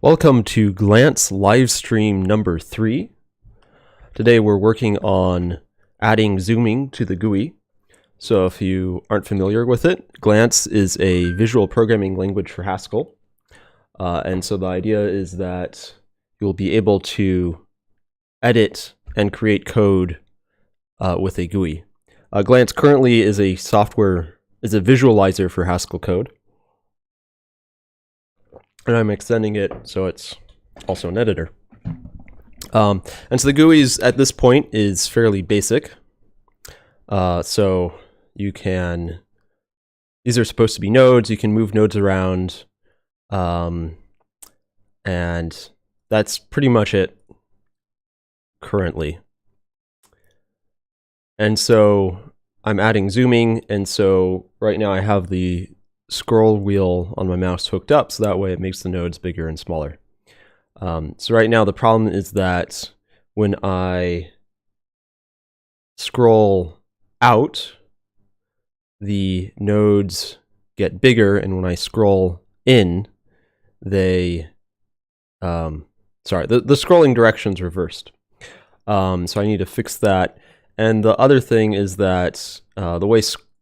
Welcome to Glance Livestream number 3. Today we're working on adding zooming to the GUI. So if you aren't familiar with it, Glance is a visual programming language for Haskell. And so the idea is that you'll be able to edit and create code with a GUI. Glance currently is a visualizer for Haskell code. And I'm extending it so it's also an editor. And so the GUI at this point is fairly basic. So you can, these are supposed to be nodes, you can move nodes around, and that's pretty much it currently. And so I'm adding zooming, and so right now I have the scroll wheel on my mouse hooked up, so that way it makes the nodes bigger and smaller. So right now the problem is that when I scroll out, the nodes get bigger, and when I scroll in, they the scrolling direction's reversed. So I need to fix that. And the other thing is that the way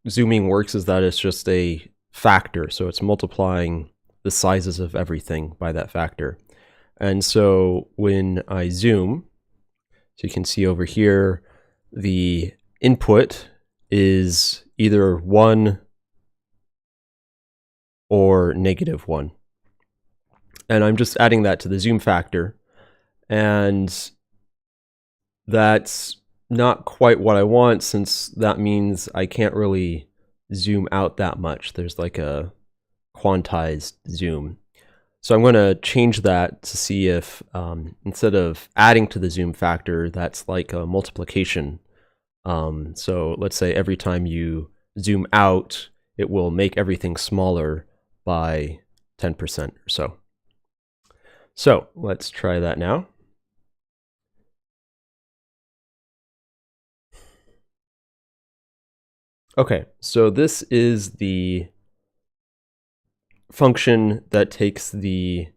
zooming works is that it's just a factor, so it's multiplying the sizes of everything by that factor. And so when I zoom, so you can see over here, the input is either 1 or -1. And I'm just adding that to the zoom factor. And that's not quite what I want, since that means I can't really zoom out that much. There's like a quantized zoom. So I'm going to change that to see if instead of adding to the zoom factor, that's like a multiplication. So let's say every time you zoom out, it will make everything smaller by 10% or so. So let's try that now. Okay, so this is the function that takes the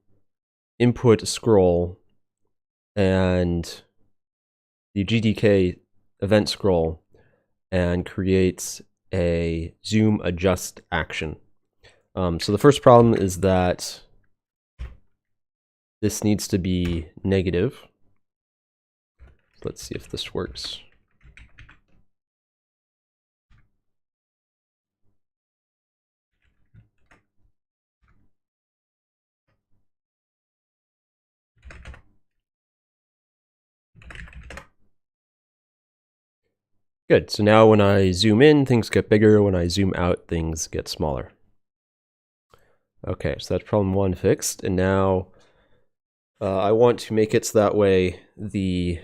input scroll and the GDK event scroll and creates a zoom adjust action. So the first problem is that this needs to be negative. Let's see if this works. Good, so now when I zoom in, things get bigger. When I zoom out, things get smaller. Okay, so that's problem 1 fixed, and now I want to make it so that way the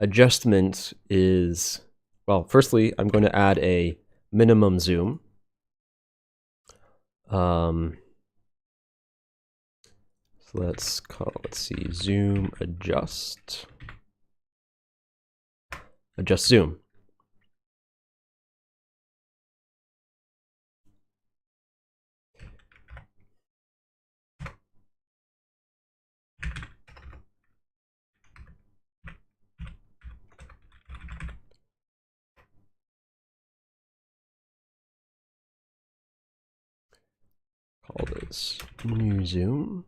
adjustment is, well, firstly, I'm going to add a minimum zoom. So let's see, zoom adjust zoom. Call this new zoom.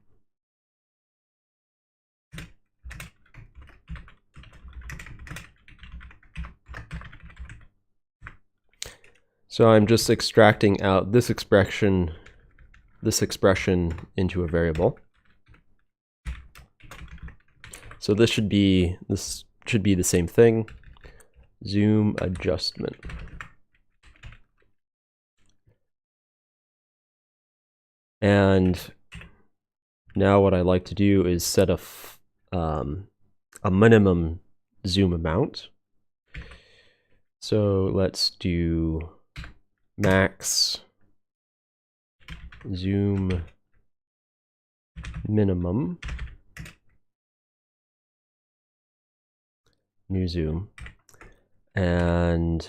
So I'm just extracting out this expression into a variable. So this should be the same thing, zoom adjustment. And now what I like to do is set a minimum zoom amount. So let's do max zoom minimum new zoom. And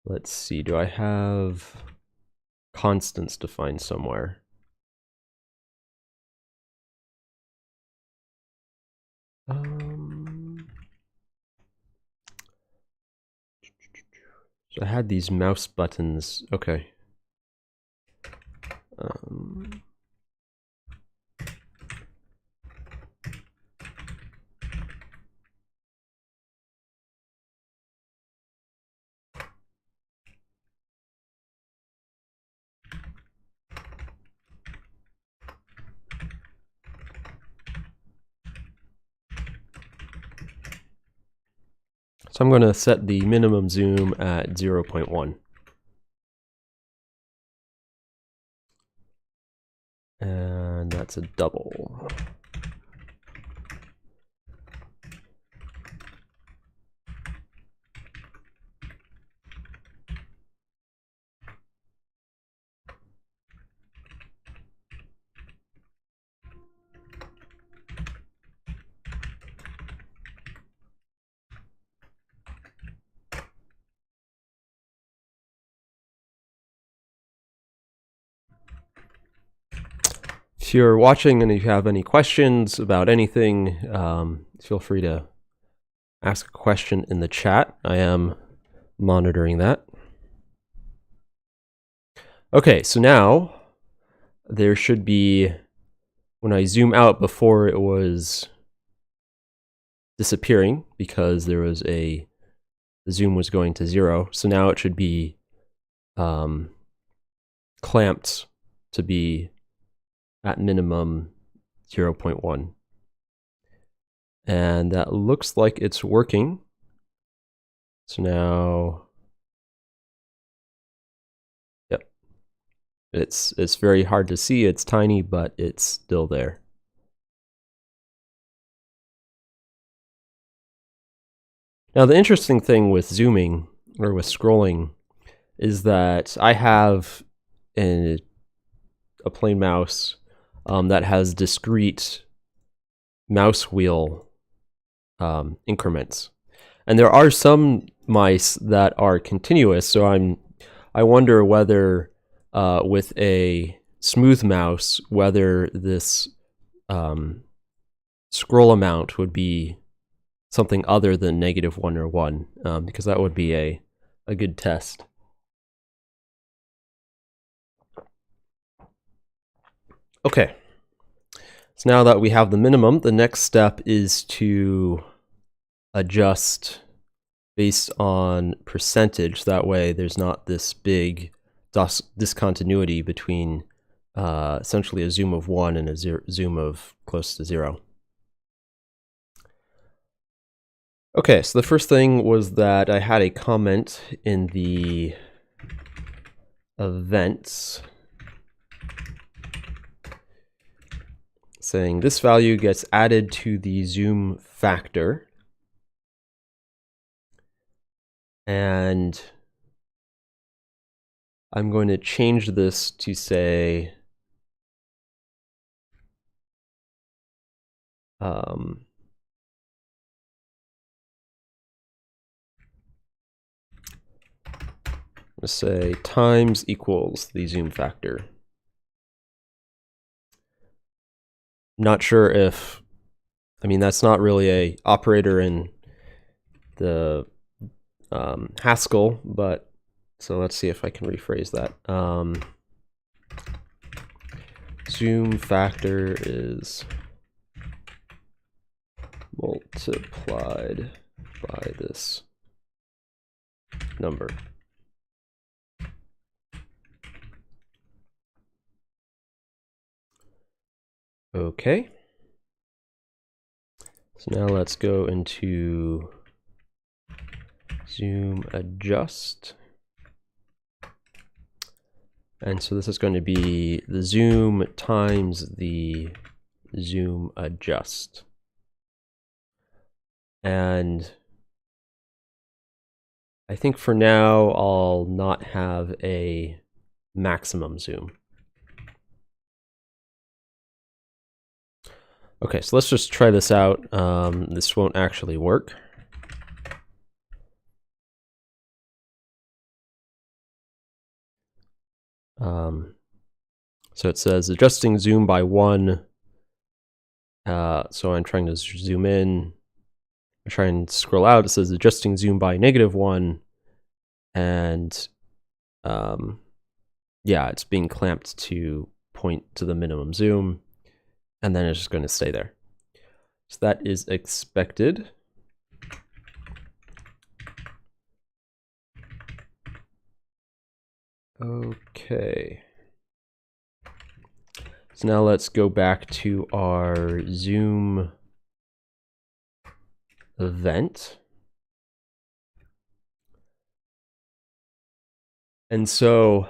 let's see, do I have constants defined somewhere? So I had these mouse buttons. Okay. So I'm going to set the minimum zoom at 0.1. And that's a double. If you're watching and you have any questions about anything, feel free to ask a question in the chat. I am monitoring that. Okay, so now there should be, when I zoom out, before it was disappearing because there was the zoom was going to 0. So now it should be clamped to be at minimum 0.1. And that looks like it's working. So now, yep, it's very hard to see. It's tiny, but it's still there. Now, the interesting thing with zooming or with scrolling is that I have a plain mouse that has discrete mouse wheel increments. And there are some mice that are continuous, so I wonder whether with a smooth mouse, whether this scroll amount would be something other than -1 or 1, because that would be a good test. Okay, so now that we have the minimum, the next step is to adjust based on percentage. That way there's not this big discontinuity between essentially a zoom of 1 and a zoom of close to 0. Okay, so the first thing was that I had a comment in the events saying this value gets added to the zoom factor. And I'm going to change this to say let's say times equals the zoom factor. Not sure if, I mean, that's not really a operator in the Haskell, but so let's see if I can rephrase that. Zoom factor is multiplied by this number. Okay. So now let's go into zoom adjust. And so this is going to be the zoom times the zoom adjust. And I think for now, I'll not have a maximum zoom. Okay, so let's just try this out. This won't actually work. So it says adjusting zoom by 1 So I'm trying to zoom in. I try and scroll out. It says adjusting zoom by -1, and yeah, it's being clamped to point to the minimum zoom, and then it's just going to stay there. So that is expected. Okay. So now let's go back to our zoom event. And so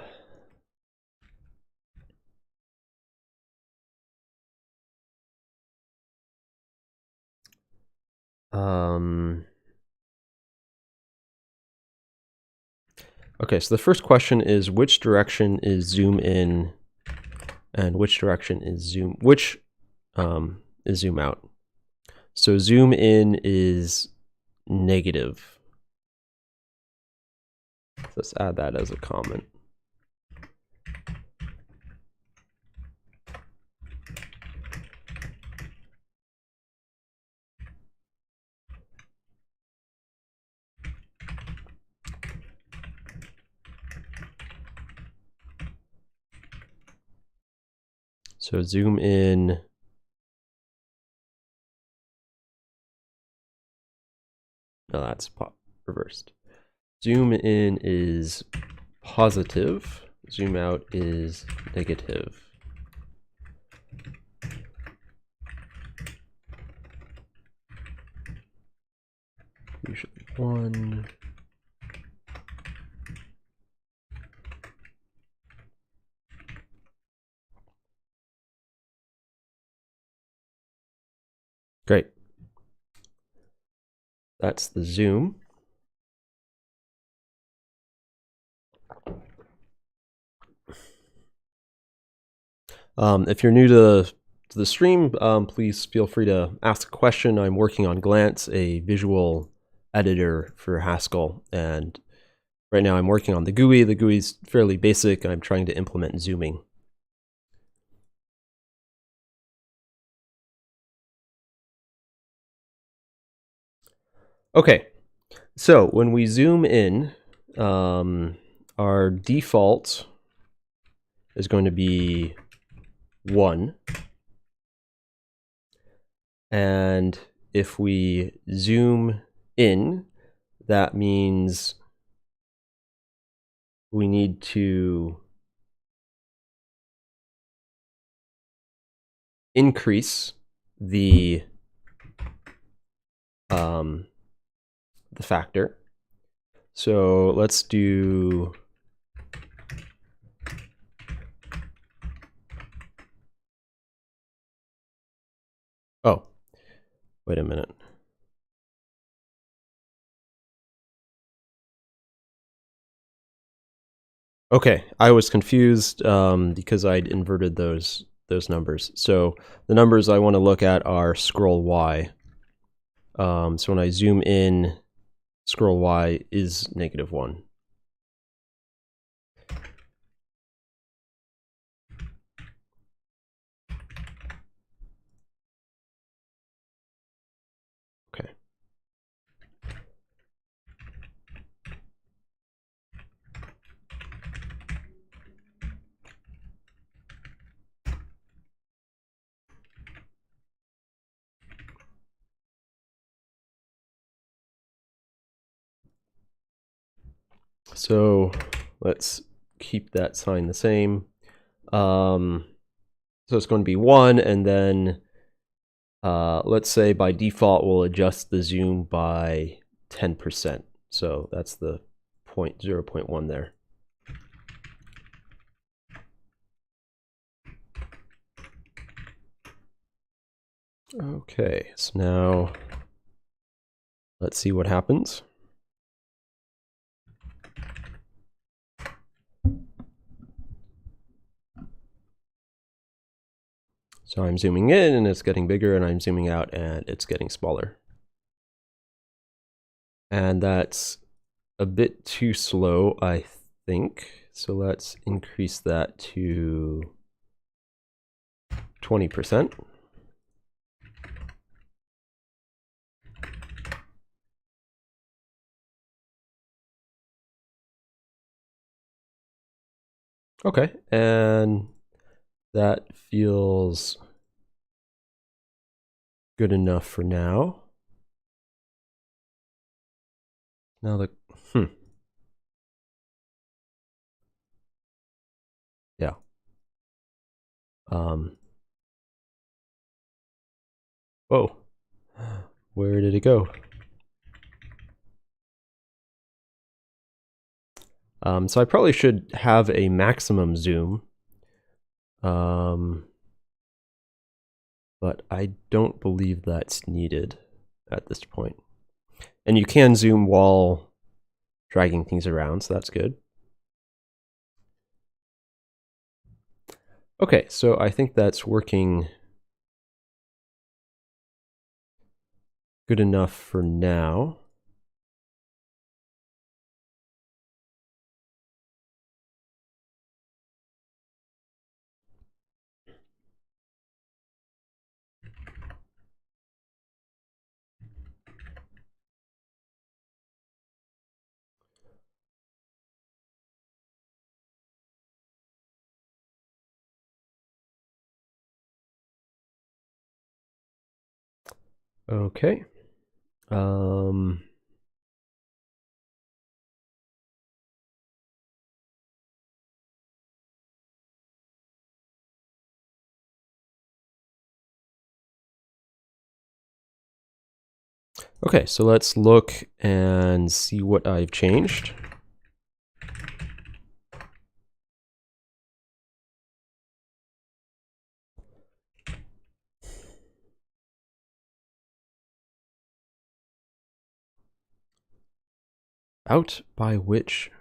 okay, so the first question is which direction is zoom in and which direction is zoom out. So zoom in is negative. Let's add that as a comment. So zoom in, no, that's reversed. Zoom in is positive, zoom out is negative. Usually 1. Great. That's the zoom. If you're new to the stream, please feel free to ask a question. I'm working on Glance, a visual editor for Haskell, and right now I'm working on the GUI. The GUI is fairly basic. I'm trying to implement zooming. Okay, so when we zoom in, our default is going to be 1. And if we zoom in, that means we need to increase the factor. So let's do wait a minute. Okay, I was confused because I'd inverted those numbers. So the numbers I want to look at are scroll Y. So when I zoom in, scroll Y is -1. Okay. So let's keep that sign the same. So it's going to be 1, and then let's say by default we'll adjust the zoom by 10%. So that's the 0.1 there. Okay, so now let's see what happens. So I'm zooming in and it's getting bigger, and I'm zooming out and it's getting smaller. And that's a bit too slow, I think. So let's increase that to 20%. Okay, and that feels good enough for now. Now the yeah. Whoa. Where did it go? So I probably should have a maximum zoom. But I don't believe that's needed at this point. And you can zoom while dragging things around, so that's good. Okay, so I think that's working good enough for now. Okay. Okay, so let's look and see what I've changed. Out by which?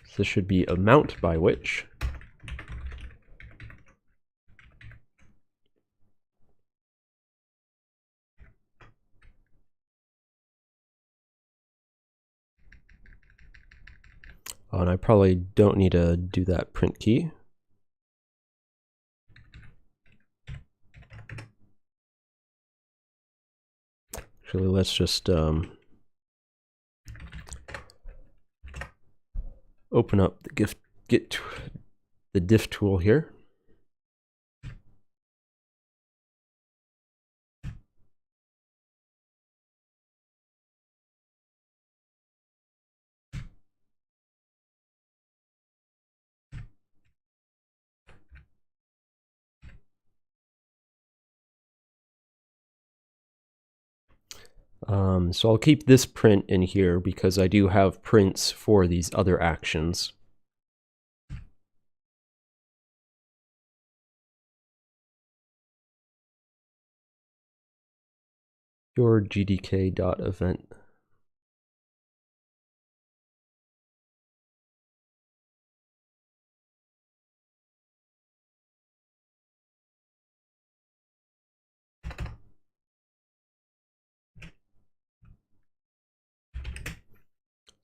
So this should be amount by which. Oh, and I probably don't need to do that print key. Actually, let's just open up the diff tool here. So I'll keep this print in here because I do have prints for these other actions. Your gdk.event.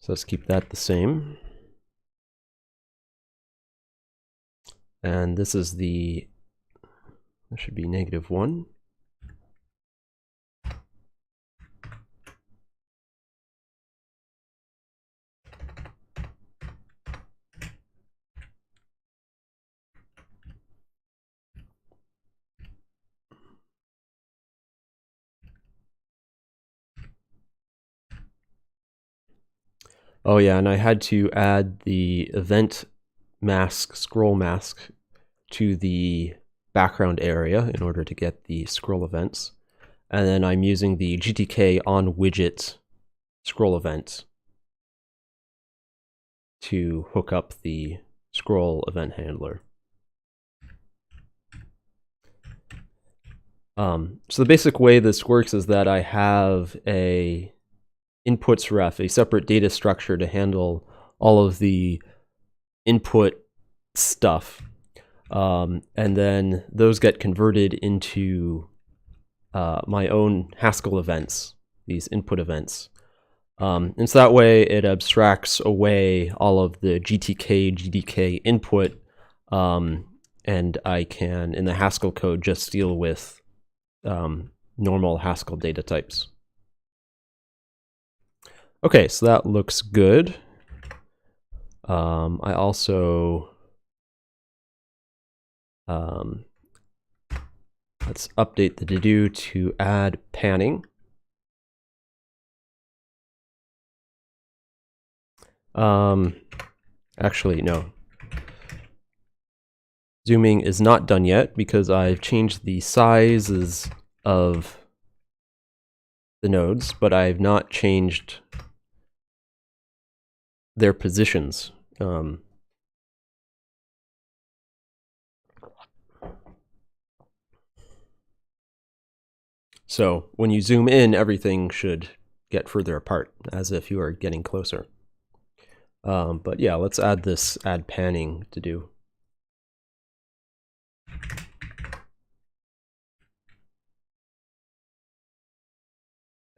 So let's keep that the same. And this is that should be -1. Oh yeah, and I had to add the event mask, scroll mask, to the background area in order to get the scroll events. And then I'm using the GTK on widget scroll event to hook up the scroll event handler. So the basic way this works is that I have a inputs ref, a separate data structure to handle all of the input stuff. And then those get converted into my own Haskell events, these input events. And so that way it abstracts away all of the GTK, GDK input and I can, in the Haskell code, just deal with normal Haskell data types. Okay, so that looks good. I also let's update the to-do to add panning. Actually, no. Zooming is not done yet because I've changed the sizes of the nodes, but I've not changed their positions. So when you zoom in, everything should get further apart, as if you are getting closer. But yeah, let's add this add panning to do.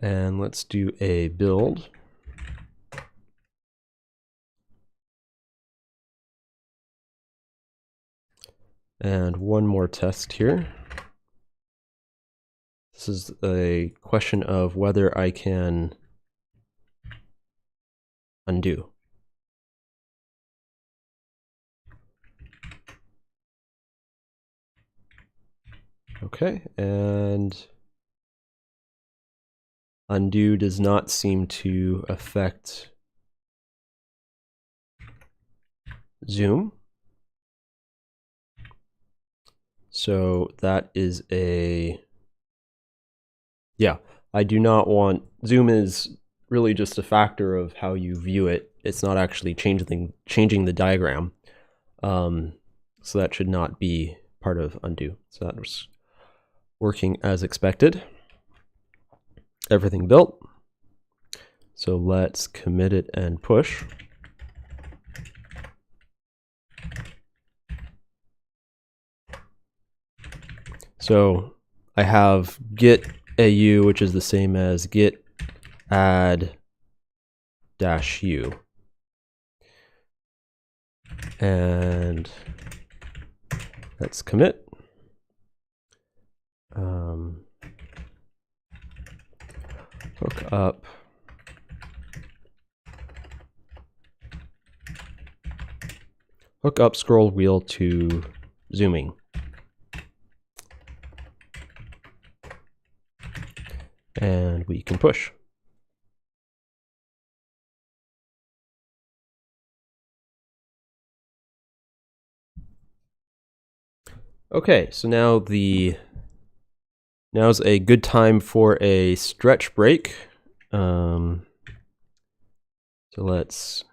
And let's do a build. And one more test here. This is a question of whether I can undo. Okay, and undo does not seem to affect zoom. So that is a, yeah, I do not want, zoom is really just a factor of how you view it. It's not actually changing the diagram. So that should not be part of undo. So that was working as expected. Everything built. So let's commit it and push. So I have git au, which is the same as git add -u. And let's commit. Hook up scroll wheel to zooming. And we can push. Okay, so now's a good time for a stretch break. So let's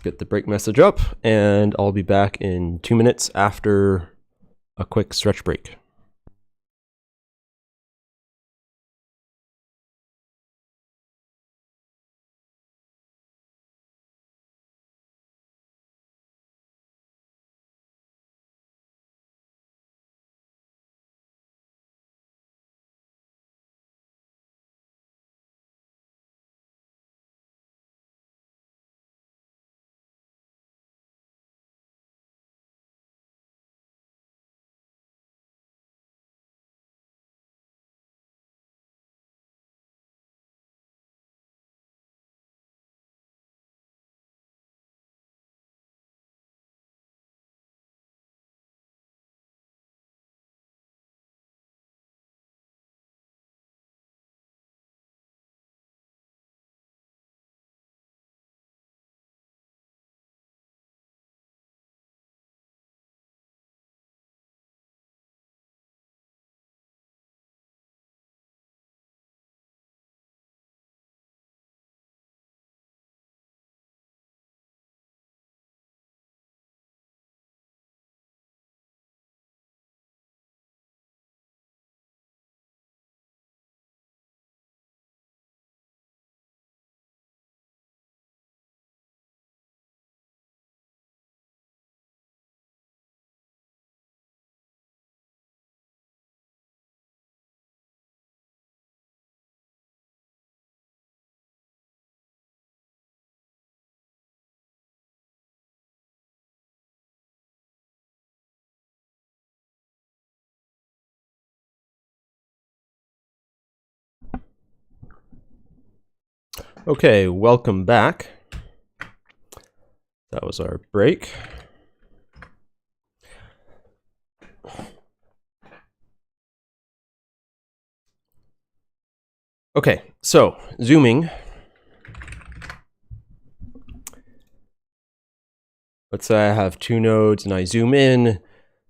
get the break message up, and I'll be back in 2 minutes after a quick stretch break. Okay, welcome back. That was our break. Okay, so zooming. Let's say I have two nodes and I zoom in,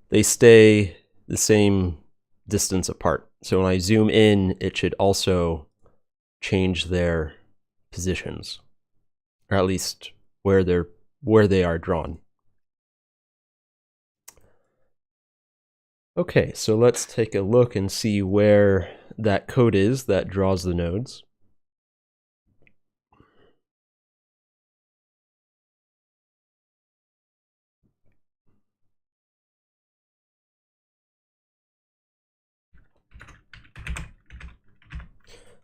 they stay the same distance apart. So when I zoom in, it should also change their positions, or at least where they are drawn. Okay, so let's take a look and see where that code is that draws the nodes.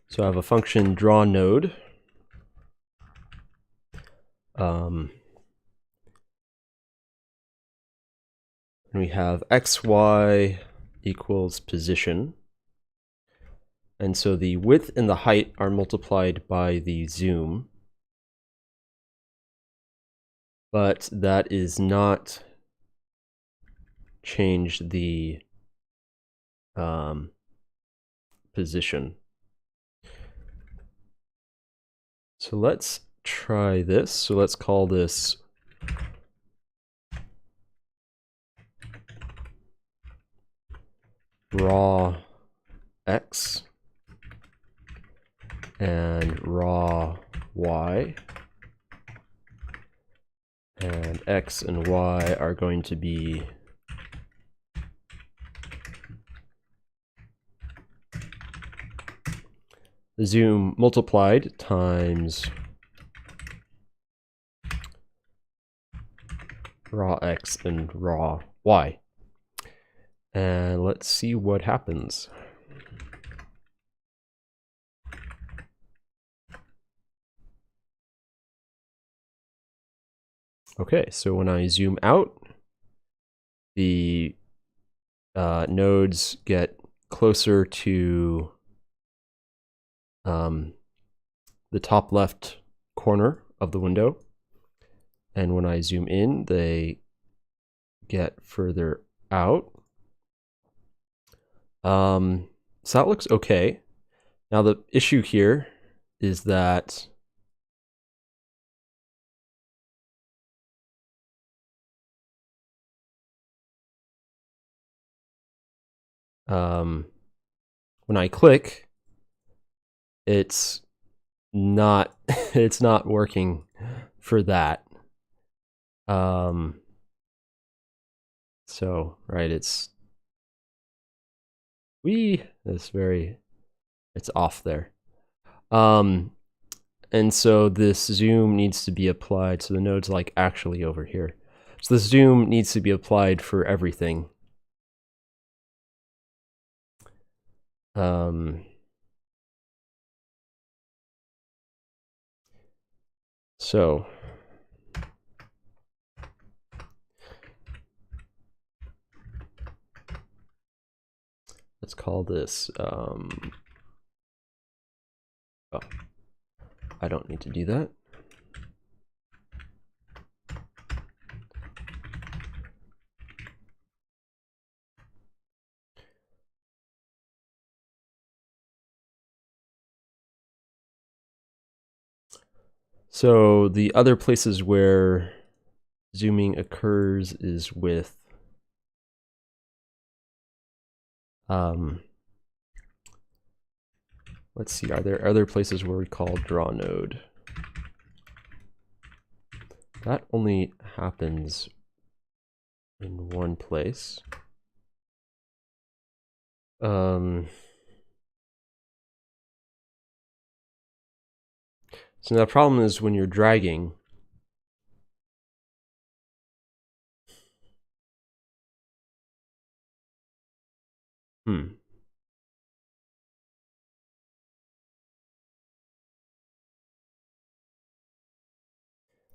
So I have a function draw node. And we have xy equals position. And so the width and the height are multiplied by the zoom. But that is not change the position. So let's try this. So let's call this raw x and raw y. And x and y are going to be the zoom multiplied times raw x and raw y. And let's see what happens. Okay, so when I zoom out, the nodes get closer to the top left corner of the window. And when I zoom in, they get further out. So that looks okay. Now the issue here is that when I click, it's not it's not working for that. So right, it's off there. And so this zoom needs to be applied. So the node's like actually over here. So the zoom needs to be applied for everything. So let's call this, oh, I don't need to do that. So the other places where zooming occurs is with let's see, are there other places where we call draw node? That only happens in one place. So now the problem is when you're dragging,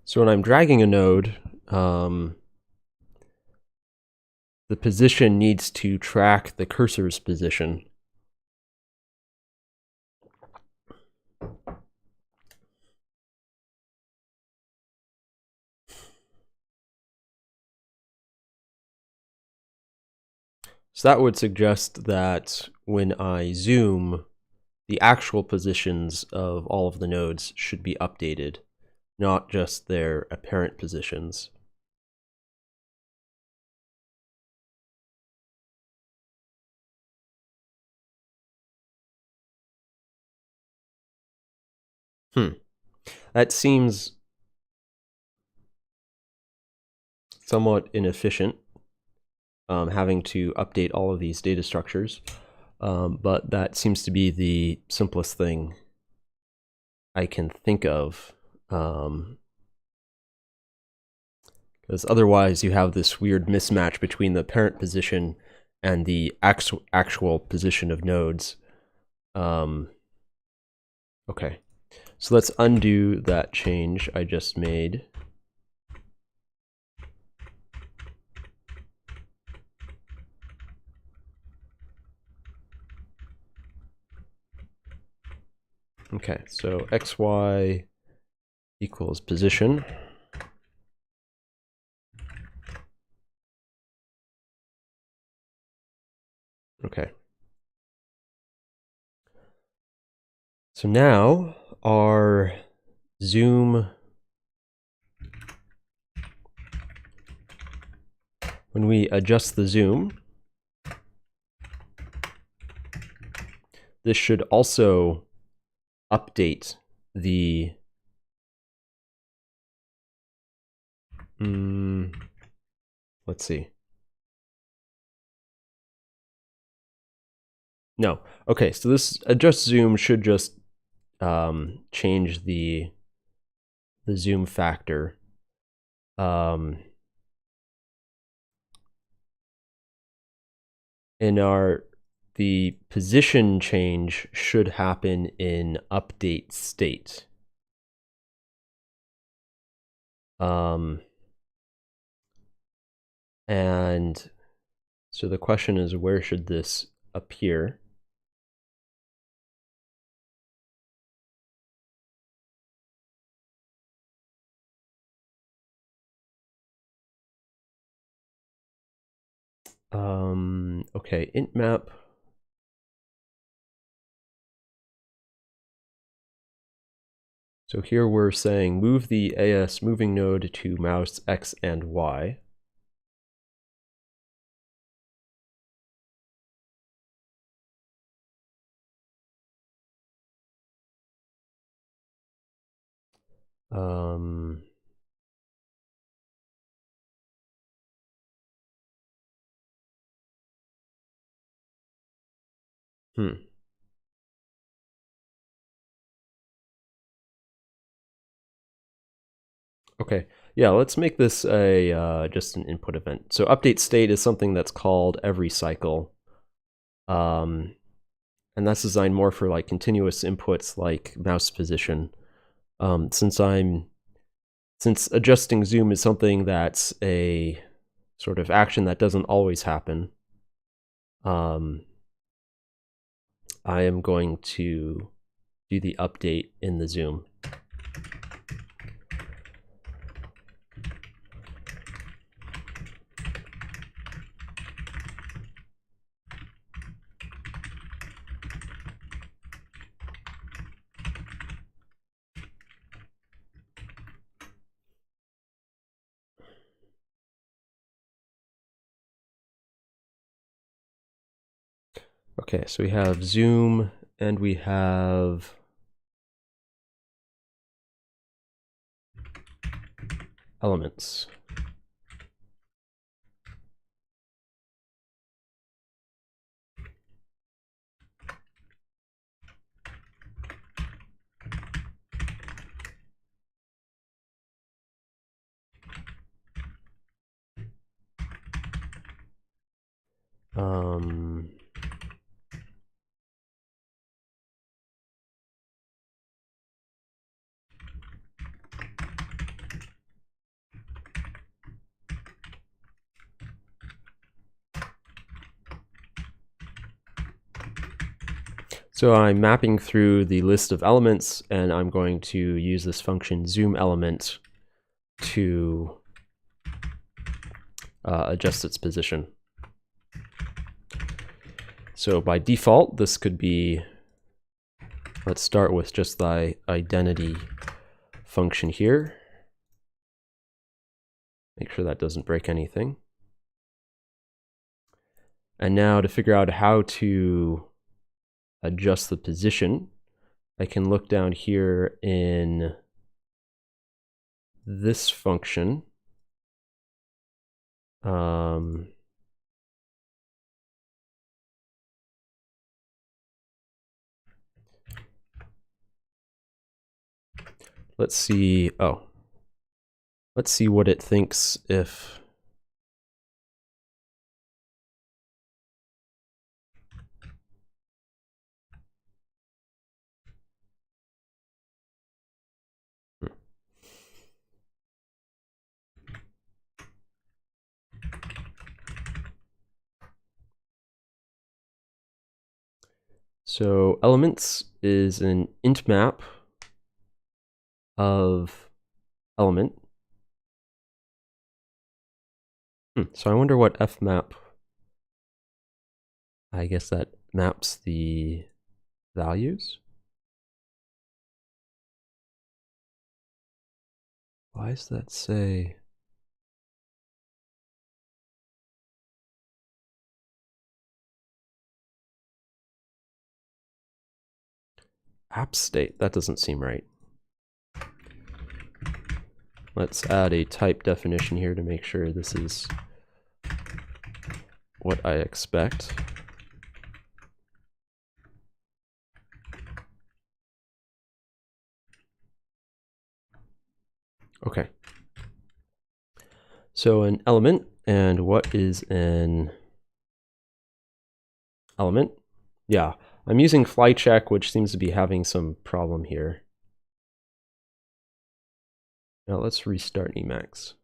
So when I'm dragging a node, the position needs to track the cursor's position. So that would suggest that when I zoom, the actual positions of all of the nodes should be updated, not just their apparent positions. That seems somewhat inefficient, having to update all of these data structures, but that seems to be the simplest thing I can think of, because otherwise you have this weird mismatch between the parent position and the actual position of nodes. Okay, so let's undo that change I just made. Okay, so xy equals position. Okay. So now our zoom, when we adjust the zoom, this should also update the let's see. No. Okay, so this adjust zoom should just change the zoom factor. The position change should happen in UpdateState. And so the question is, where should this appear? Okay, int map. So here we're saying move the AS moving node to mouse X and Y. Okay, yeah, let's make this a just an input event. So update state is something that's called every cycle. And that's designed more for like continuous inputs like mouse position. Since adjusting zoom is something that's a sort of action that doesn't always happen, I am going to do the update in the zoom. Okay, so we have zoom and we have elements. So I'm mapping through the list of elements, and I'm going to use this function zoom element to adjust its position. So by default, this could be, let's start with just the identity function here. Make sure that doesn't break anything. And now to figure out how to adjust the position, I can look down here in this function. Let's see. Oh, let's see what it thinks if so elements is an int map of element. So I wonder what fmap, I guess that maps the values. Why does that say? App state, that doesn't seem right. Let's add a type definition here to make sure this is what I expect. Okay. So an element, and what is an element? Yeah, I'm using flycheck, which seems to be having some problem here. Now let's restart Emacs.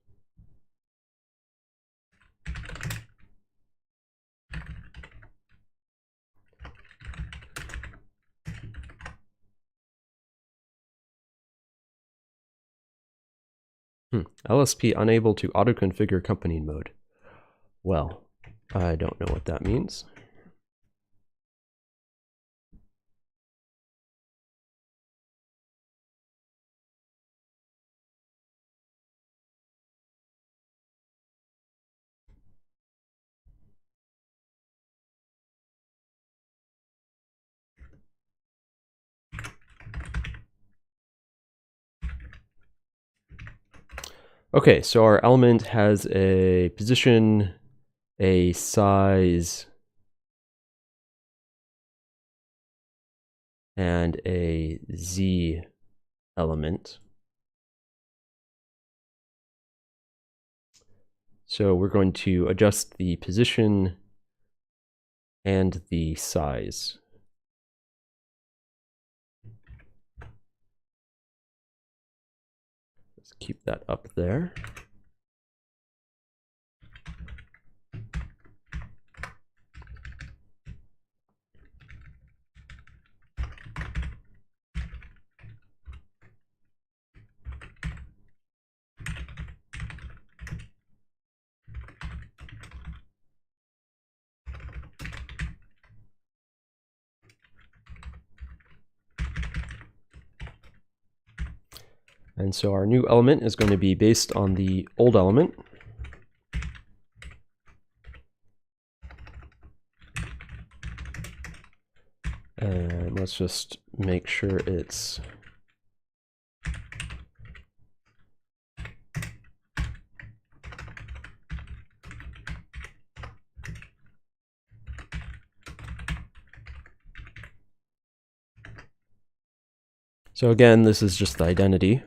LSP unable to auto-configure company mode. Well, I don't know what that means. Okay, so our element has a position, a size, and a z element. So we're going to adjust the position and the size. Let's keep that up there. And so our new element is going to be based on the old element. And let's just make sure it's so again, this is just the identity.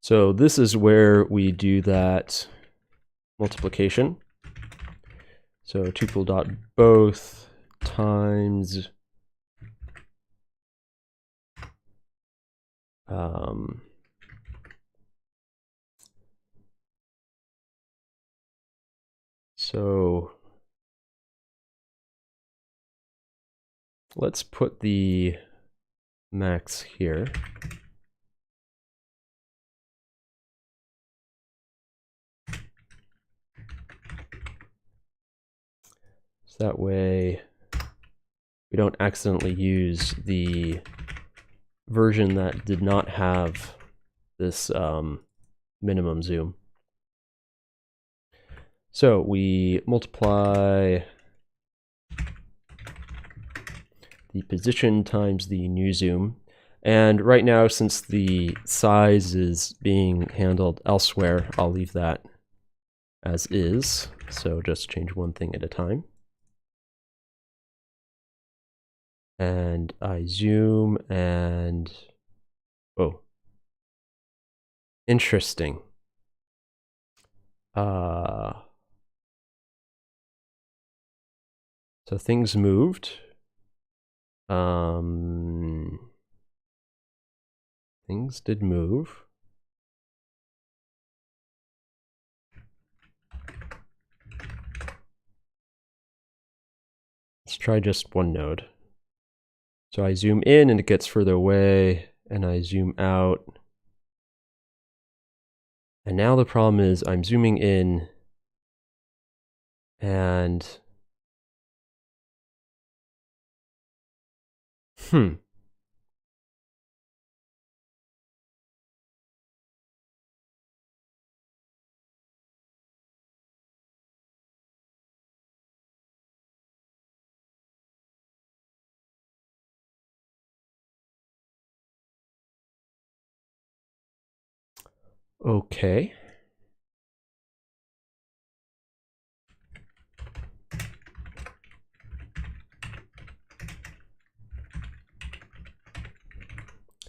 So this is where we do that multiplication. So tuple.both times so let's put the max here. So that way we don't accidentally use the version that did not have this minimum zoom. So we multiply the position times the new zoom. And right now, since the size is being handled elsewhere, I'll leave that as is. So just change one thing at a time. And I zoom and, oh, interesting. So things moved. Things did move. Let's try just one node. So I zoom in and it gets further away, and I zoom out. And now the problem is I'm zooming in and okay.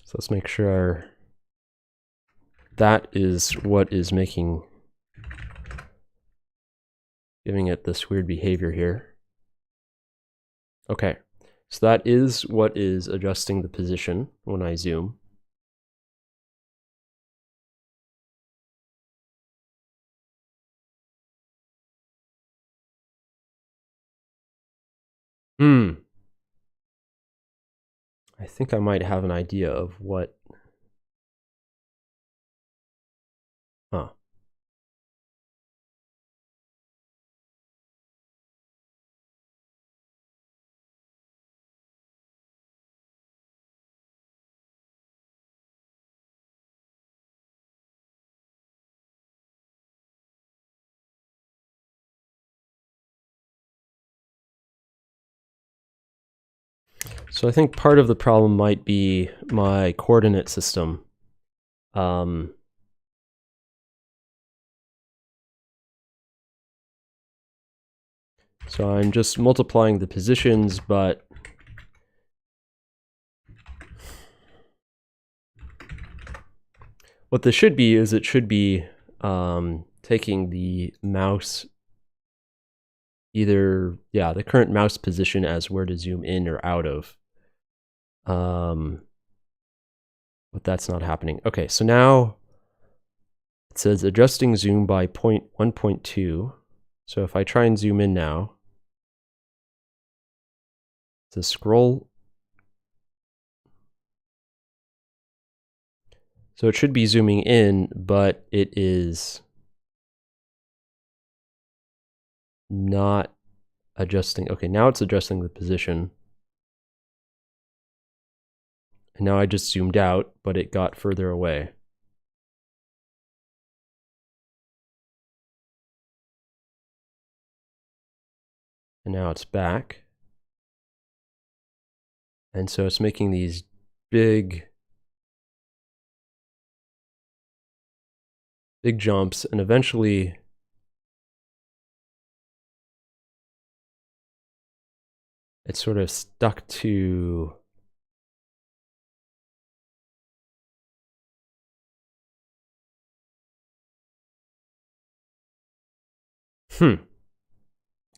So let's make sure that is what is giving it this weird behavior here. Okay, so that is what is adjusting the position when I zoom. I think I might have an idea of what. Huh. So I think part of the problem might be my coordinate system. So I'm just multiplying the positions, but what this should be is it should be taking the mouse, either, yeah, the current mouse position as where to zoom in or out of. But that's not happening. Okay, so now it says adjusting zoom by 1.2. So if I try and zoom in now, it says scroll. So it should be zooming in, but it is not adjusting. Okay, now it's adjusting the position. And now I just zoomed out, but it got further away. And now it's back. And so it's making these big jumps, and eventually it's sort of stuck to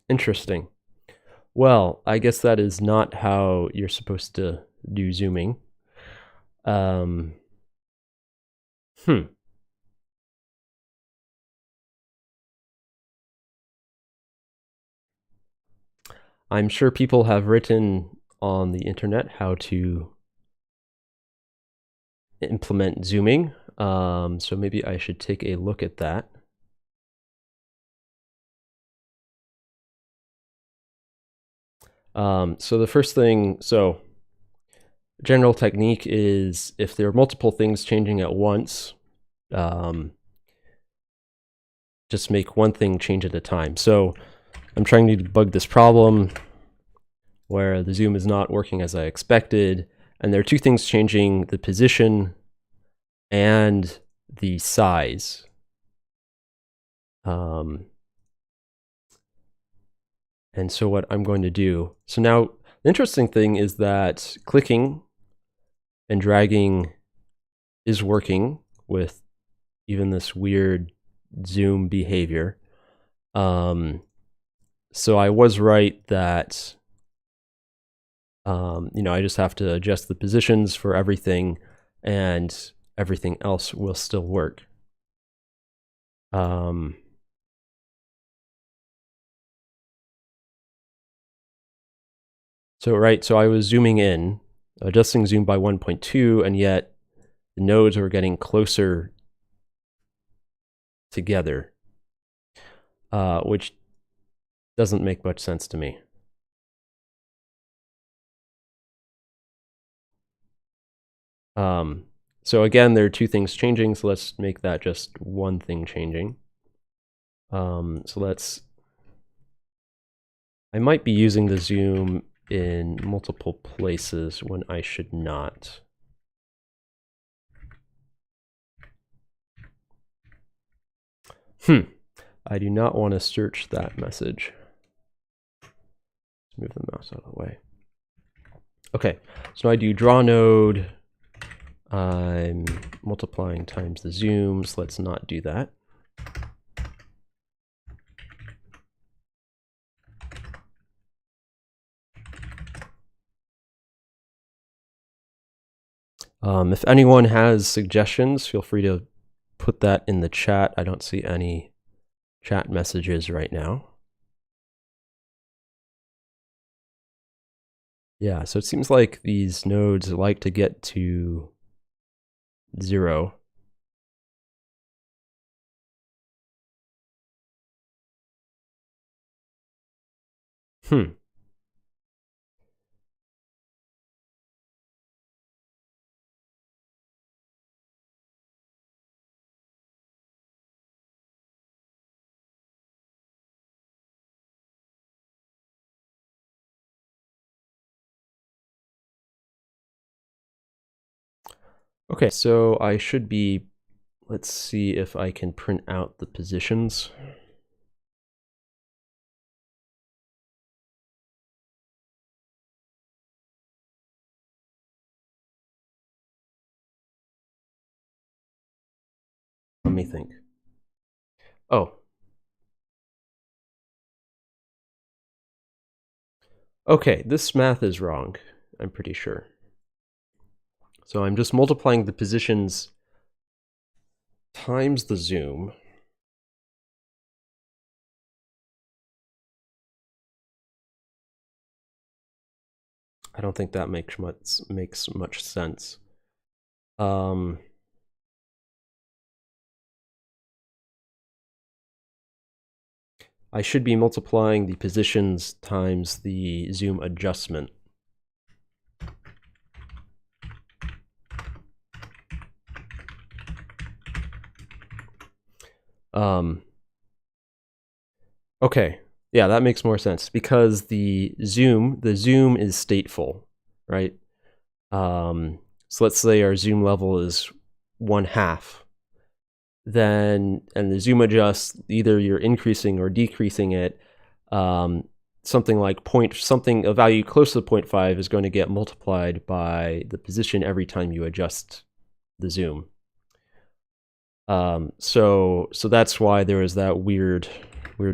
interesting. Well, I guess that is not how you're supposed to do zooming. I'm sure people have written on the internet how to implement zooming. So maybe I should take a look at that. So the first thing, general technique is if there are multiple things changing at once, just make one thing change at a time. So I'm trying to debug this problem where the zoom is not working as I expected, and there are two things changing: the position and the size. And so what I'm going to do, so now the interesting thing is that clicking and dragging is working with even this weird zoom behavior. So I was right that I just have to adjust the positions for everything, and everything else will still work. So I was zooming in, adjusting zoom by 1.2, and yet the nodes were getting closer together, which doesn't make much sense to me. So again, there are two things changing, so let's make that just one thing changing. I might be using the zoom in multiple places when I should not. I do not want to search that message. Let's move the mouse out of the way. Okay, so I do draw node. I'm multiplying times the zooms. Let's not do that. If anyone has suggestions, feel free to put that in the chat. I don't see any chat messages right now. Yeah, so it seems like these nodes like to get to 0. Okay, so I should be, let's see if I can print out the positions. Let me think. Oh. Okay, this math is wrong, I'm pretty sure. So I'm just multiplying the positions times the zoom. I don't think that makes much sense. I should be multiplying the positions times the zoom adjustment. Okay, yeah, that makes more sense because the zoom is stateful, right? So let's say our zoom level is 1/2. Then, and the zoom adjusts, either you're increasing or decreasing it, something like a value close to 0.5 is going to get multiplied by the position every time you adjust the zoom. So that's why there is that weird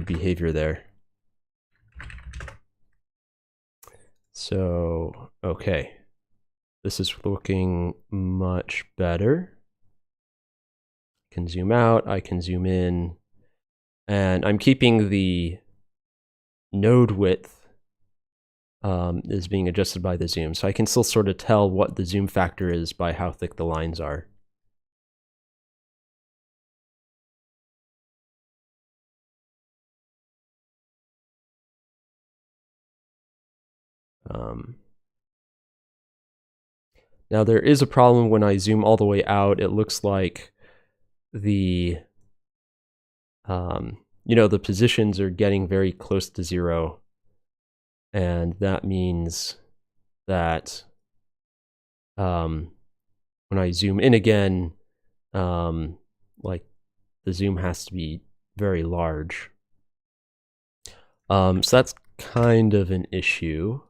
behavior there. So, okay. This is looking much better. I can zoom out, I can zoom in, and I'm keeping the node width is being adjusted by the zoom. So I can still sort of tell what the zoom factor is by how thick the lines are. Now there is a problem when I zoom all the way out. It looks like the the positions are getting very close to 0, and that means that when I zoom in again, like the zoom has to be very large. So that's kind of an issue.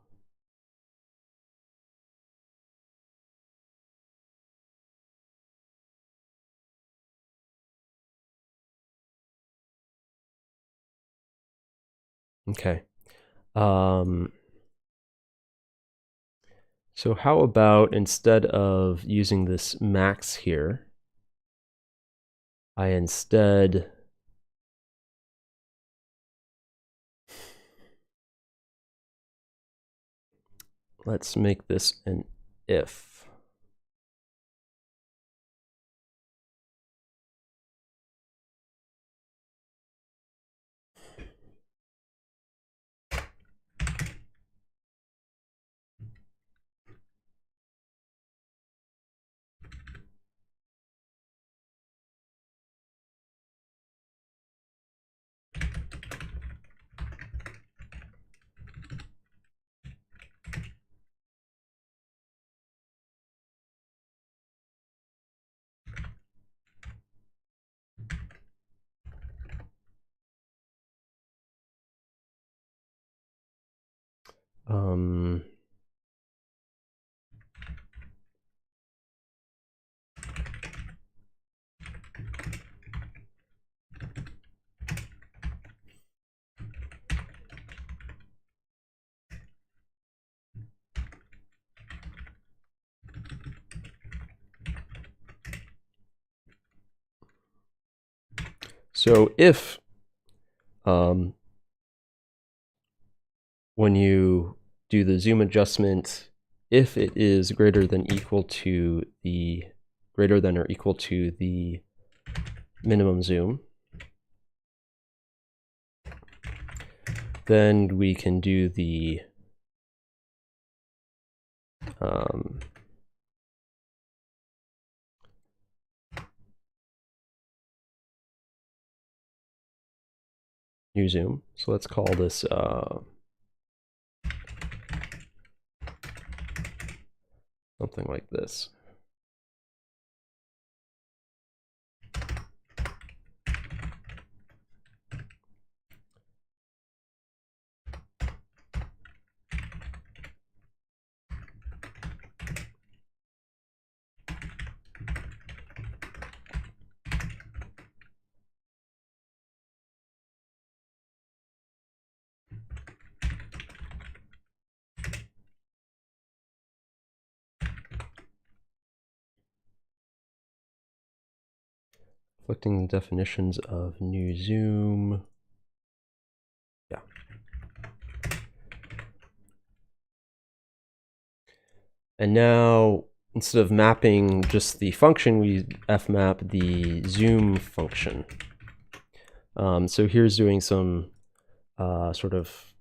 Okay. So how about instead of using this max here, I instead let's make this an if. So if when you do the zoom adjustment, if it is greater than or equal to the minimum zoom, then we can do the new zoom. So let's call this something like this. Reflecting the definitions of new zoom. Yeah. And now, instead of mapping just the function, we fmap the zoom function. So here's doing some sort of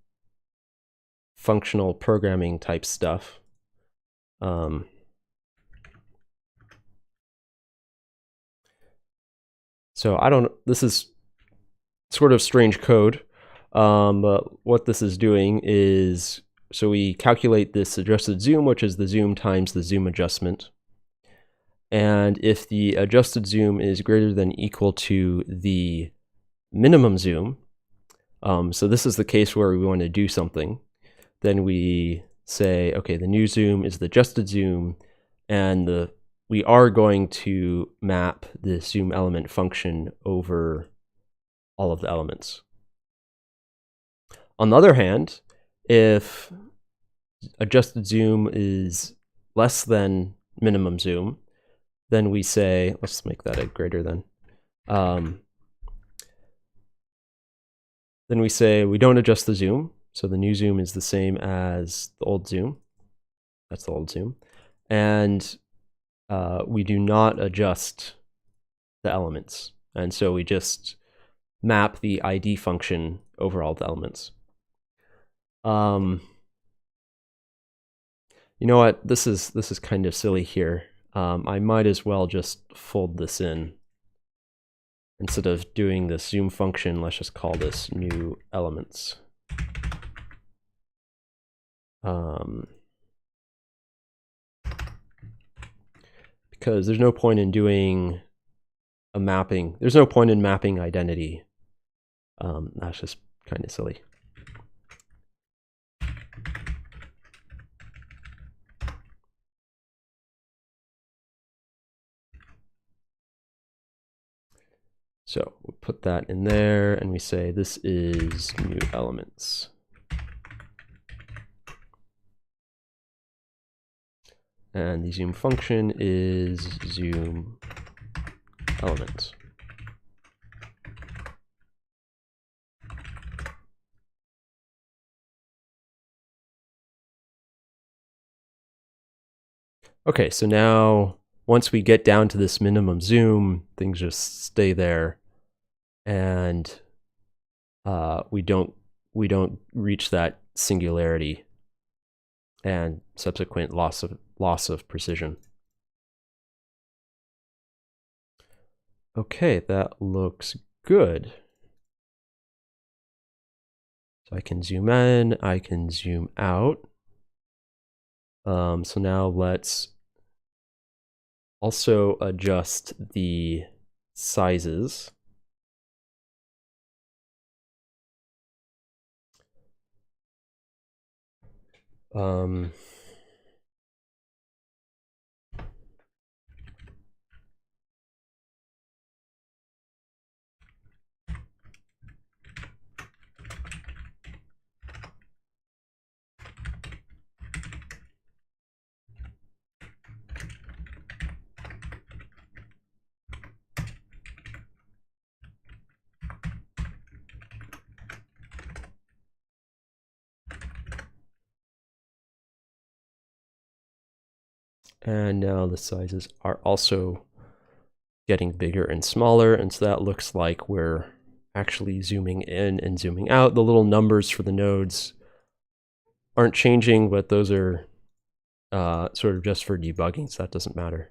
functional programming type stuff. So this is sort of strange code, but what this is doing is, so we calculate this adjusted zoom, which is the zoom times the zoom adjustment. And if the adjusted zoom is greater than or equal to the minimum zoom, so this is the case where we want to do something, then we say, okay, the new zoom is the adjusted zoom, and we are going to map the zoom element function over all of the elements. On the other hand, if adjusted zoom is less than minimum zoom, then we say, let's make that a greater than. Then we say we don't adjust the zoom. So the new zoom is the same as the old zoom. That's the old zoom. And we do not adjust the elements. And so we just map the ID function over all the elements. You know what? This is kind of silly here. I might as well just fold this in. Instead of doing this zoom function, let's just call this new elements. Because there's no point in doing a mapping. There's no point in mapping identity. That's just kind of silly. So we put that in there and we say this is new elements. And the zoom function is zoom elements. Okay, so now once we get down to this minimum zoom, things just stay there, and we don't reach that singularity and subsequent loss of precision. Okay, that looks good. So I can zoom in, I can zoom out. So now let's also adjust the sizes. And now the sizes are also getting bigger and smaller, and so that looks like we're actually zooming in and zooming out. The little numbers for the nodes aren't changing, but those are sort of just for debugging, so that doesn't matter.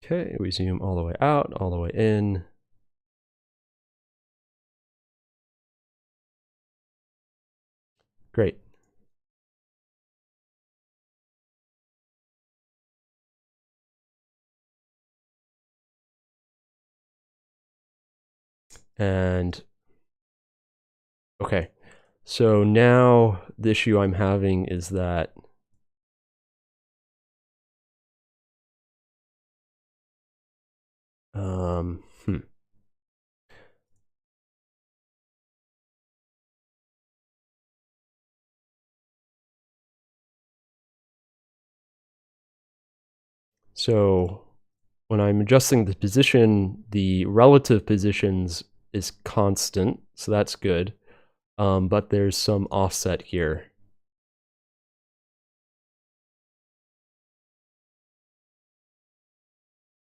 Okay, we zoom all the way out, all the way in. Great. And okay, so now the issue I'm having is that so when I'm adjusting the position, the relative positions is constant, so that's good. But there's some offset here.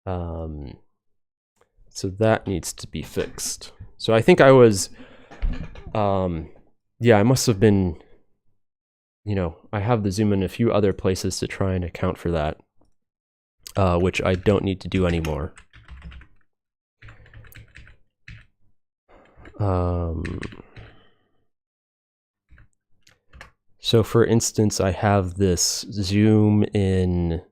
So that needs to be fixed. So I think I was, yeah, I must have been, I have the zoom in a few other places to try and account for that, which I don't need to do anymore. So for instance, I have this zoom in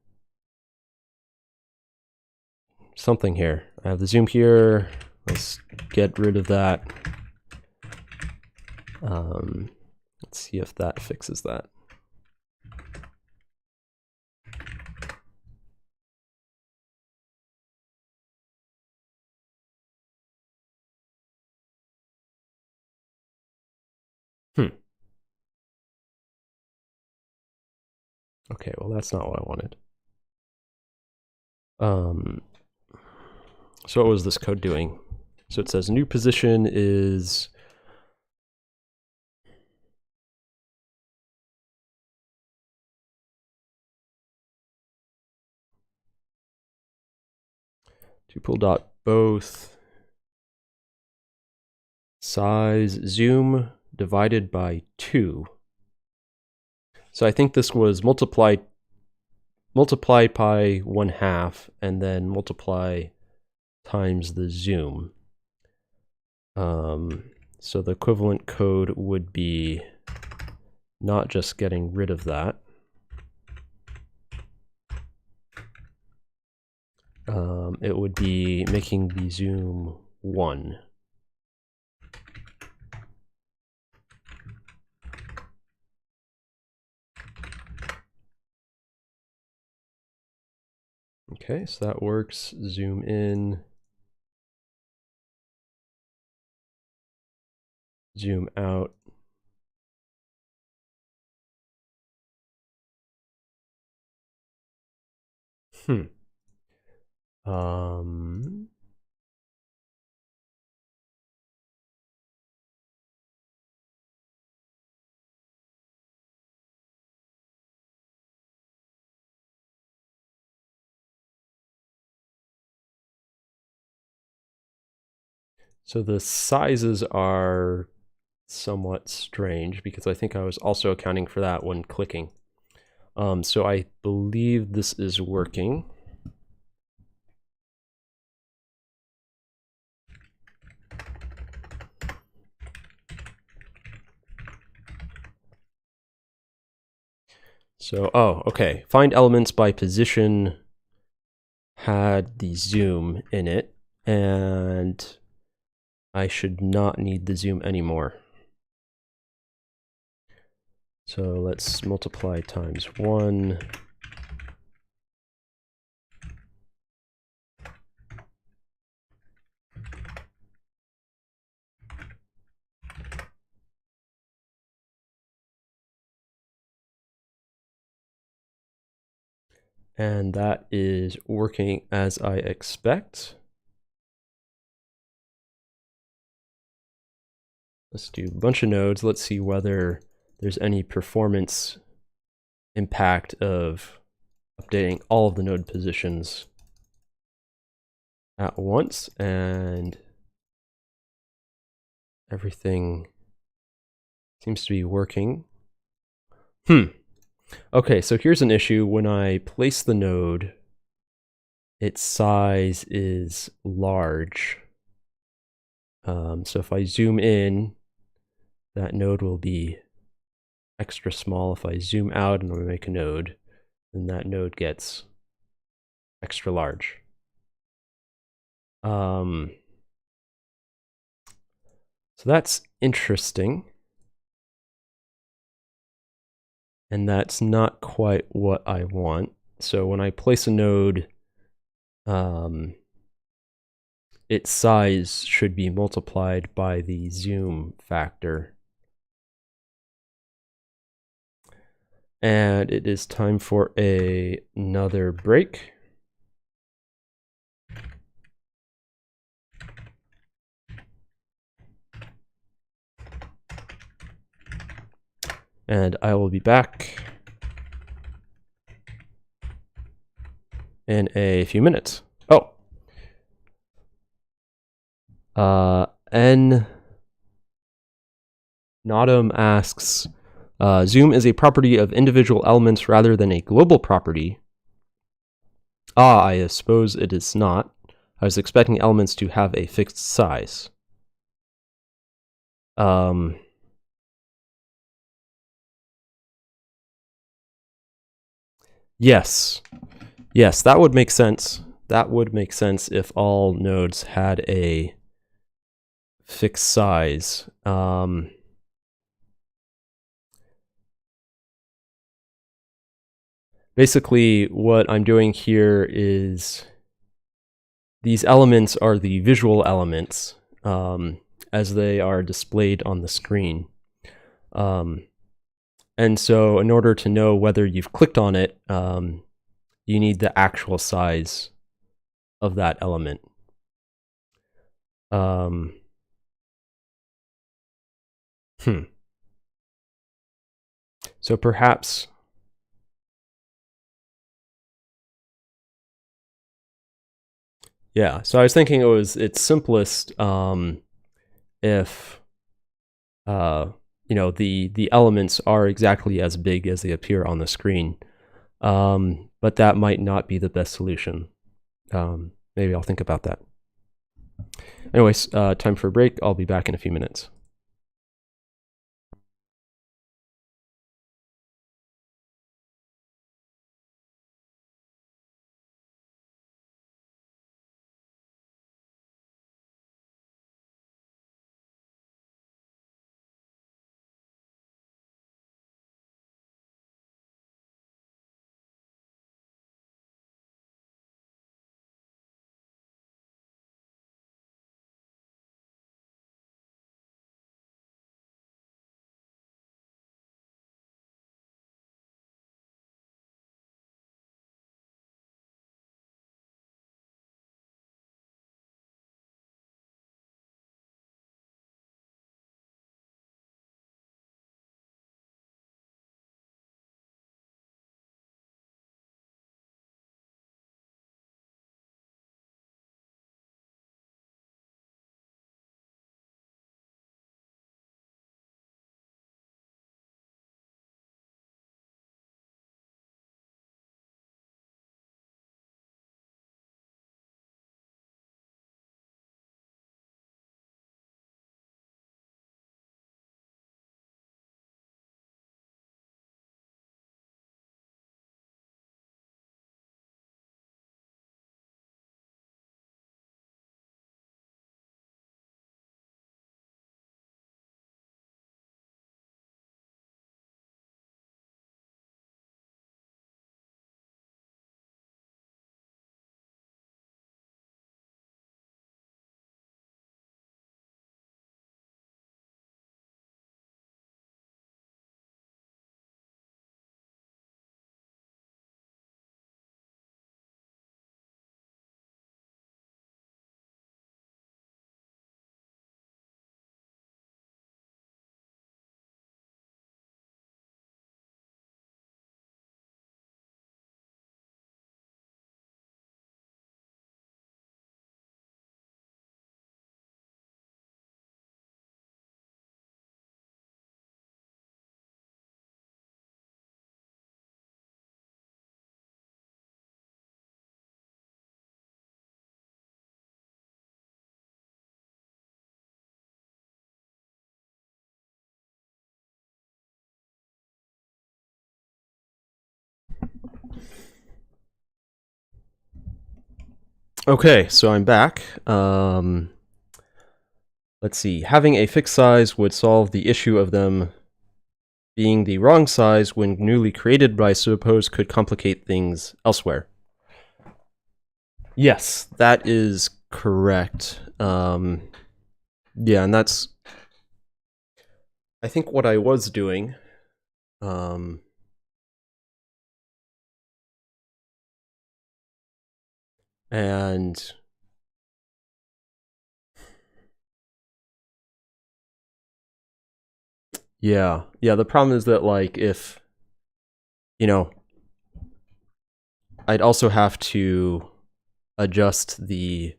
something here. I have the zoom here. Let's get rid of that. Let's see if that fixes that. Okay, well that's not what I wanted. So what was this code doing? So it says new position is tuple.both size zoom divided by 2. So I think this was multiplied by 1/2 and then multiply times the zoom. So the equivalent code would be not just getting rid of that. It would be making the zoom 1. Okay, so that works. Zoom in. Zoom out. So the sizes are somewhat strange because I think I was also accounting for that when clicking. So I believe this is working. So, oh, okay. Find elements by position had the zoom in it, and I should not need the zoom anymore. So let's multiply times 1. And that is working as I expect. Let's do a bunch of nodes. Let's see whether there's any performance impact of updating all of the node positions at once, and everything seems to be working. Okay, so here's an issue. When I place the node, its size is large. So if I zoom in, that node will be extra small. If I zoom out and we make a node, then that node gets extra large. So that's interesting. And that's not quite what I want. So when I place a node, its size should be multiplied by the zoom factor. And it is time for another break. And I will be back in a few minutes. Oh. N Nodum asks, zoom is a property of individual elements rather than a global property. I suppose it is not. I was expecting elements to have a fixed size. Yes. Yes, that would make sense. That would make sense if all nodes had a fixed size. Basically, what I'm doing here is these elements are the visual elements as they are displayed on the screen. And so in order to know whether you've clicked on it, you need the actual size of that element. So perhaps Yeah, so I was thinking it's simplest if the elements are exactly as big as they appear on the screen, but that might not be the best solution. Maybe I'll think about that. Anyways, time for a break. I'll be back in a few minutes. Okay, so I'm back. Let's see. Having a fixed size would solve the issue of them being the wrong size when newly created, but I suppose could complicate things elsewhere. Yes, that is correct. Yeah, and that's, I think, what I was doing. And yeah, the problem is that, like, if, I'd also have to adjust the,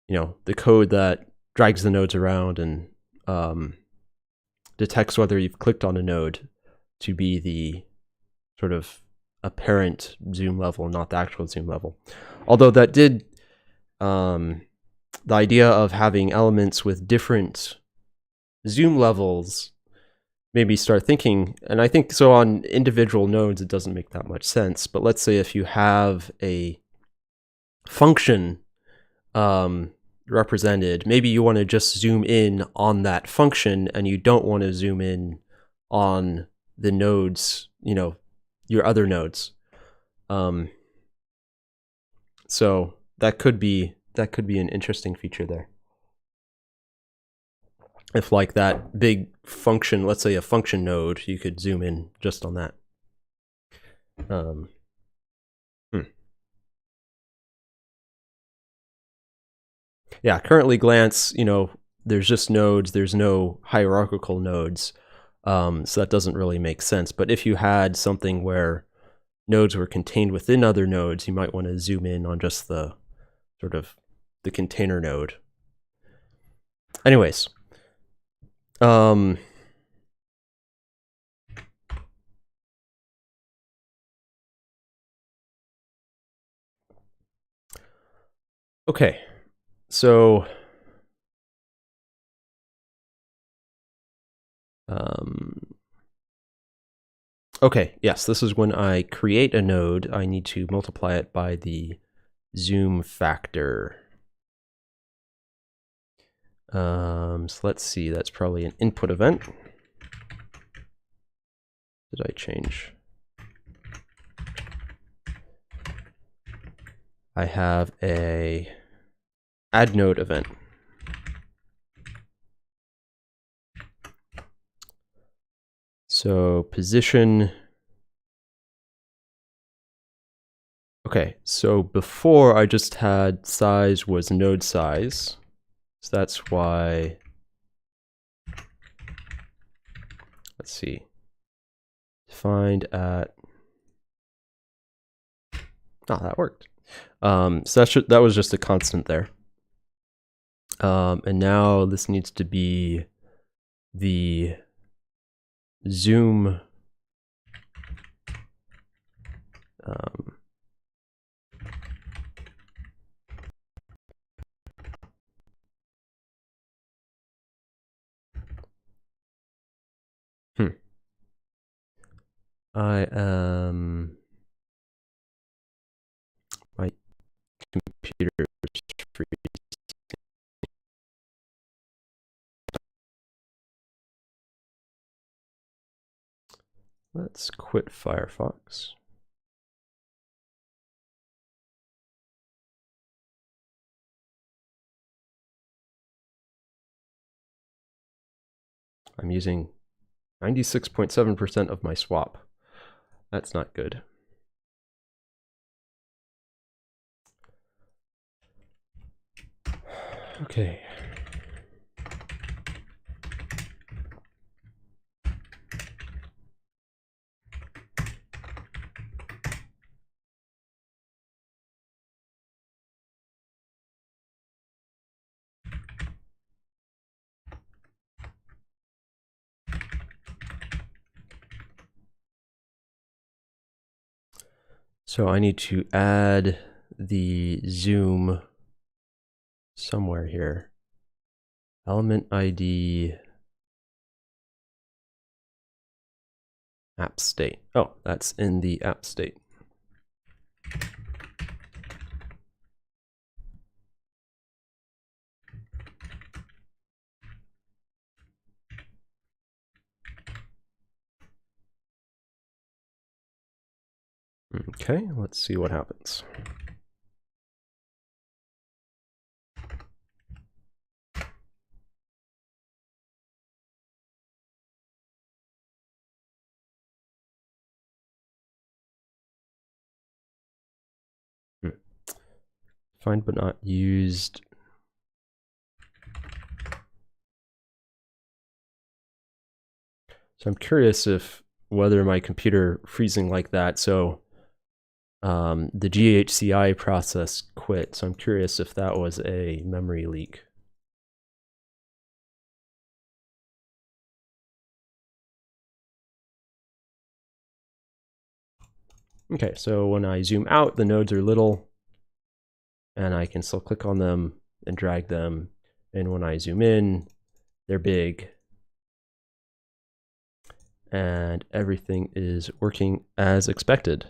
the code that drags the nodes around and detects whether you've clicked on a node to be the sort of apparent zoom level, not the actual zoom level. Although that did, the idea of having elements with different zoom levels made me start thinking, and I think so on individual nodes it doesn't make that much sense, but let's say if you have a function represented, maybe you want to just zoom in on that function and you don't want to zoom in on the nodes, your other nodes. So that could be an interesting feature there. If, like, that big function, let's say a function node, you could zoom in just on that. Yeah, currently glance, there's just nodes, there's no hierarchical nodes, so that doesn't really make sense. But if you had something where nodes were contained within other nodes, you might want to zoom in on just the sort of the container node. Anyways, okay, so okay, yes, this is when I create a node, I need to multiply it by the zoom factor. So let's see, that's probably an input event. Did I change? I have a add node event. So position. Okay, so before I just had size was node size. So that's why, let's see, defined at, that worked. So that was just a constant there. And now this needs to be the zoom I am, my computer is freezing. Let's quit Firefox. I'm using 96.7% of my swap. That's not good. Okay. So I need to add the zoom somewhere here. Element ID app state. Oh, that's in the app state. Okay, let's see what happens. Find but not used. So I'm curious if whether my computer freezing like that, so the GHCI process quit. So I'm curious if that was a memory leak. Okay, so when I zoom out, the nodes are little, and I can still click on them and drag them. And when I zoom in, they're big. And everything is working as expected.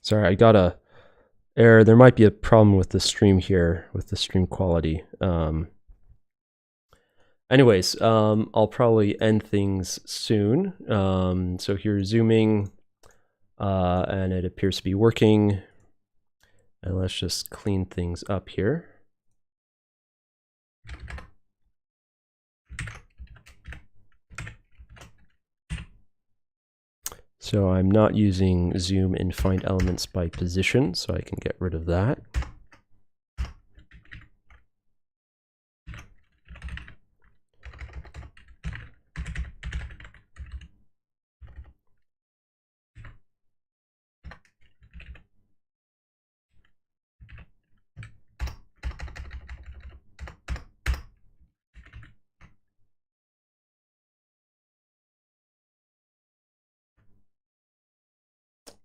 Sorry, I got a error. There might be a problem with the stream here, with the stream quality. Anyways, I'll probably end things soon. So here's zooming, and it appears to be working. And let's just clean things up here. So I'm not using zoom in find elements by position, so I can get rid of that.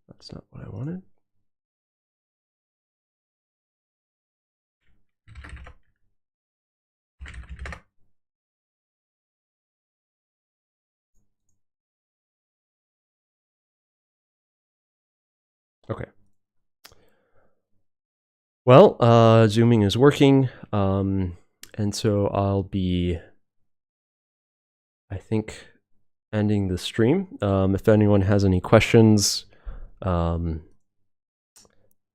That's not what I wanted. Okay. Well, zooming is working, and so I'll be, I think, ending the stream. If anyone has any questions,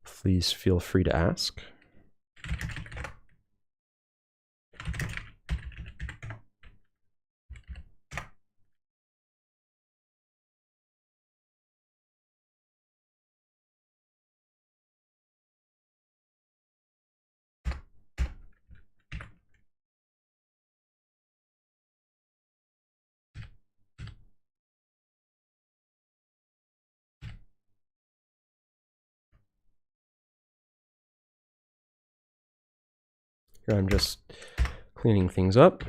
please feel free to ask. Here I'm just cleaning things up.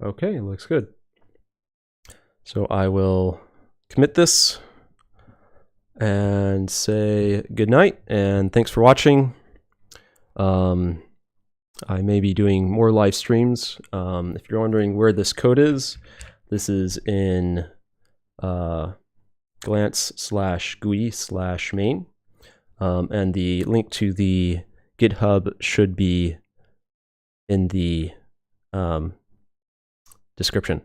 Okay, looks good. So I will commit this and say good night and thanks for watching. I may be doing more live streams. If you're wondering where this code is, this is in glance/GUI/main. And the link to the GitHub should be in the description.